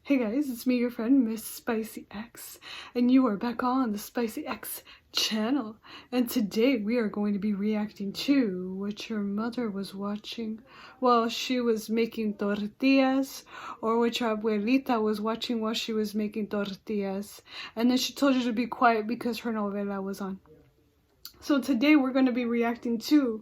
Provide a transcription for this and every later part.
Hey guys, it's me, your friend, Miss Spicy X, and you are back on the Spicy X channel. And today we are going to be reacting to what your mother was watching while she was making tortillas, or what your abuelita was watching while she was making tortillas. And then she told you to be quiet because her novela was on. So today we're going to be reacting to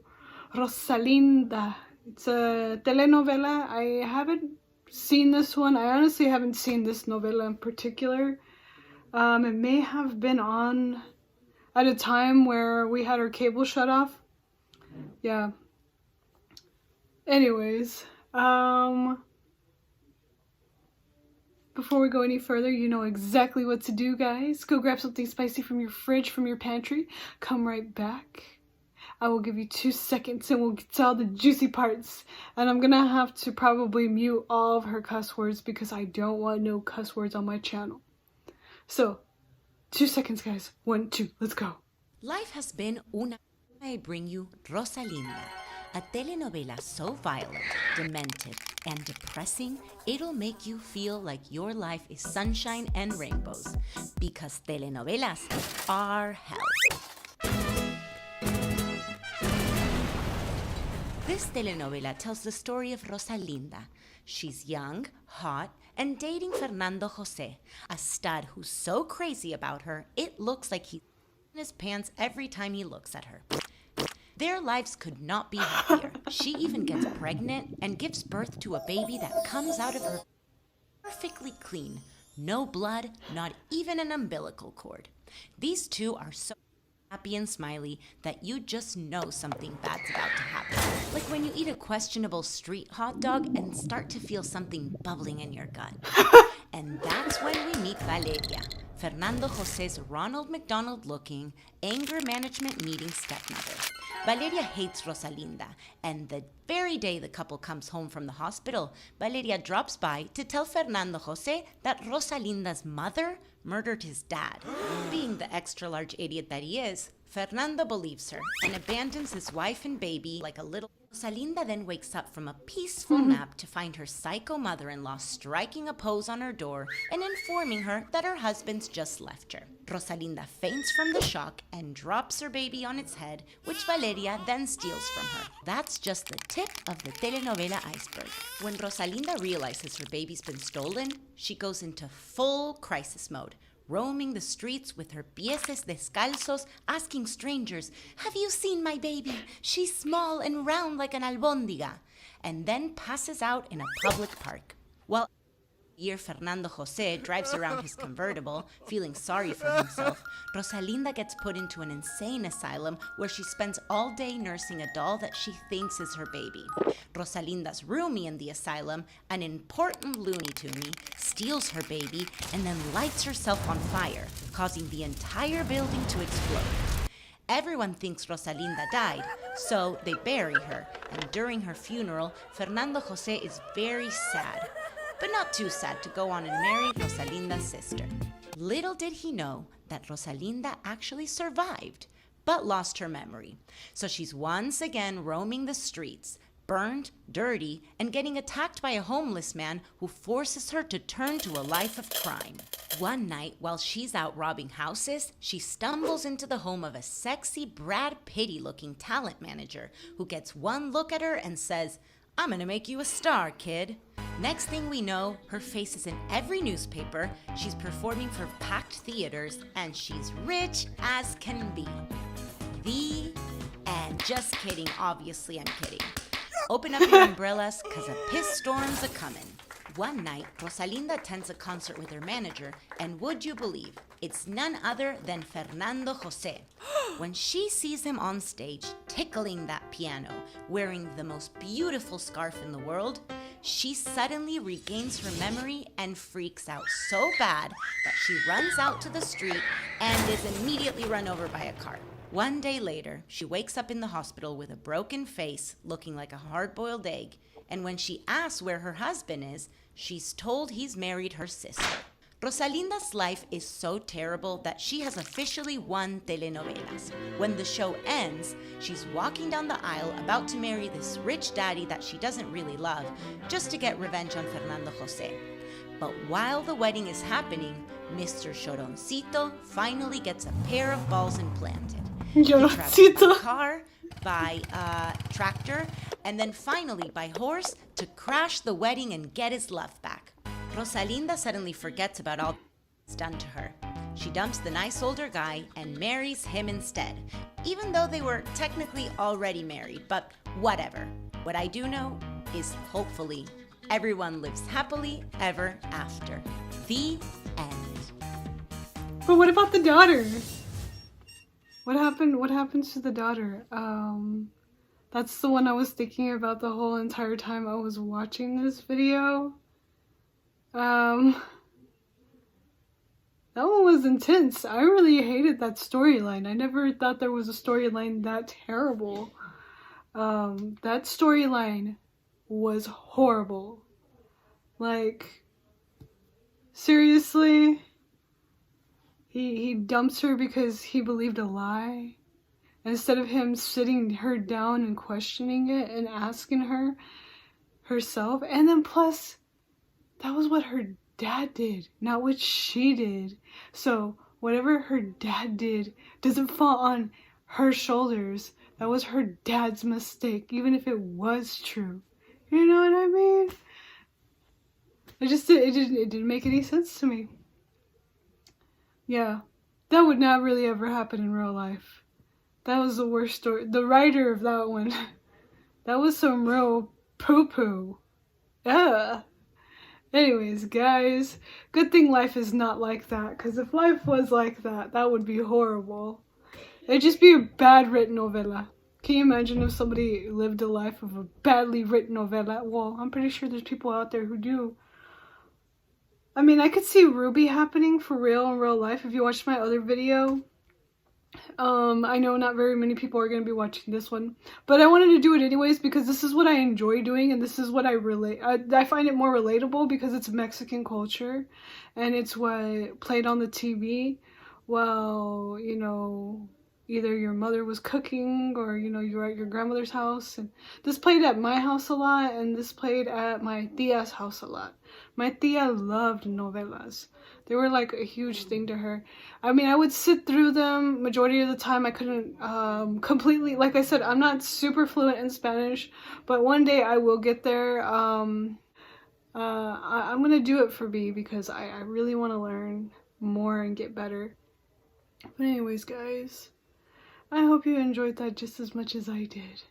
Rosalinda. It's a telenovela. I haven't seen this one. I honestly haven't seen this novela in particular. It may have been on at a time where we had our cable shut off. Yeah. Anyways, before we go any further, you know exactly what to do, guys. Go grab something spicy from your fridge, from your pantry. Come right back. I will give you 2 seconds and we'll get to all the juicy parts. And I'm gonna have to probably mute all of her cuss words because I don't want no cuss words on my channel. So, 2 seconds, guys. 1, 2, let's go. Life has been una. I bring you Rosalinda, a telenovela so violent, demented, and depressing, it'll make you feel like your life is sunshine and rainbows. Because telenovelas are hell. This telenovela tells the story of Rosalinda. She's young, hot, and dating Fernando Jose, a stud who's so crazy about her, it looks like he's in his pants every time he looks at her. Their lives could not be happier. She even gets pregnant and gives birth to a baby that comes out of her perfectly clean. No blood, not even an umbilical cord. These two are so happy and smiley that you just know something bad's about to happen. Like when you eat a questionable street hot dog and start to feel something bubbling in your gut. And that's when we meet Valeria, Fernando Jose's Ronald McDonald looking, anger management meeting stepmother. Valeria hates Rosalinda, and the very day the couple comes home from the hospital, Valeria drops by to tell Fernando Jose that Rosalinda's mother murdered his dad. Being the extra-large idiot that he is, Fernando believes her and abandons his wife and baby like a little. Rosalinda then wakes up from a peaceful nap to find her psycho mother-in-law striking a pose on her door and informing her that her husband's just left her. Rosalinda faints from the shock and drops her baby on its head, which Valeria then steals from her. That's just the tip of the telenovela iceberg. When Rosalinda realizes her baby's been stolen, she goes into full crisis mode, roaming the streets with her pieses descalzos, asking strangers, "Have you seen my baby? She's small and round like an albóndiga," and then passes out in a public park. While Fernando Jose drives around his convertible, feeling sorry for himself, Rosalinda gets put into an insane asylum where she spends all day nursing a doll that she thinks is her baby. Rosalinda's roomie in the asylum, an important Looney Tune, steals her baby and then lights herself on fire, causing the entire building to explode. Everyone thinks Rosalinda died, so they bury her, and during her funeral, Fernando Jose is very sad. But not too sad to go on and marry Rosalinda's sister. Little did he know that Rosalinda actually survived, but lost her memory. So she's once again roaming the streets, burned, dirty, and getting attacked by a homeless man who forces her to turn to a life of crime. One night, while she's out robbing houses, she stumbles into the home of a sexy Brad Pitt-looking talent manager who gets one look at her and says, "I'm gonna make you a star, kid." Next thing we know, her face is in every newspaper, she's performing for packed theaters, and she's rich as can be. The end. Just kidding, obviously I'm kidding. Open up your umbrellas, cause a piss storm's a-comin'. One night, Rosalinda attends a concert with her manager, and would you believe, it's none other than Fernando Jose. When she sees him on stage, tickling that piano, wearing the most beautiful scarf in the world, she suddenly regains her memory and freaks out so bad that she runs out to the street and is immediately run over by a car. One day later, she wakes up in the hospital with a broken face, looking like a hard-boiled egg, and when she asks where her husband is, she's told he's married her sister. Rosalinda's life is so terrible that she has officially won telenovelas. When the show ends, she's walking down the aisle about to marry this rich daddy that she doesn't really love, just to get revenge on Fernando Jose. But while the wedding is happening, Mr. Choroncito finally gets a pair of balls implanted. He travels by Choroncito. car, by tractor, and then finally by horse to crash the wedding and get his love back. Rosalinda suddenly forgets about all that's done to her. She dumps the nice older guy and marries him instead, even though they were technically already married, but whatever. What I do know is hopefully everyone lives happily ever after. The end. But what about the daughter? What happened? What happens to the daughter? That's the one I was thinking about the whole entire time I was watching this video. That one was intense. I really hated that storyline. I never thought there was a storyline that terrible. That storyline was horrible. Like, seriously? He dumps her because he believed a lie? Instead of him sitting her down and questioning it and asking her herself. And then plus, that was what her dad did, not what she did. So whatever her dad did doesn't fall on her shoulders. That was her dad's mistake, even if it was true. You know what I mean? It didn't make any sense to me. Yeah, that would not really ever happen in real life. That was the worst story. The writer of that one, that was some real poo-poo. Ugh. Anyways, guys, good thing life is not like that, because if life was like that, that would be horrible. It'd just be a bad written novela. Can you imagine if somebody lived a life of a badly written novela? Well, I'm pretty sure there's people out there who do. I mean, I could see Ruby happening for real in real life if you watched my other video. I know not very many people are going to be watching this one, but I wanted to do it anyways because this is what I enjoy doing, and this is what I find it more relatable because it's Mexican culture and it's what played on the TV while, you know, either your mother was cooking or, you know, you were at your grandmother's house. And this played at my house a lot, and this played at my tia's house a lot. My tia loved novelas. They were like a huge thing to her. I mean, I would sit through them. Majority of the time I couldn't completely, like I said, I'm not super fluent in Spanish, but one day I will get there. I'm gonna do it for B because I really want to learn more and get better. But anyways, guys, I hope you enjoyed that just as much as I did.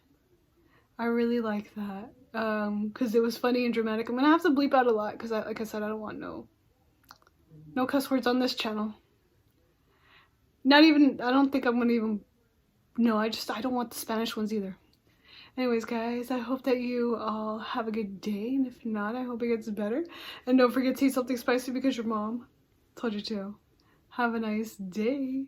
I really like that because it was funny and dramatic. I'm gonna have to bleep out a lot because, like I said, I don't want no cuss words on this channel. Not even, I don't think I'm gonna even, no, I don't want the Spanish ones either. Anyways, guys, I hope that you all have a good day, and if not, I hope it gets better. And don't forget to eat something spicy because your mom told you to. Have a nice day.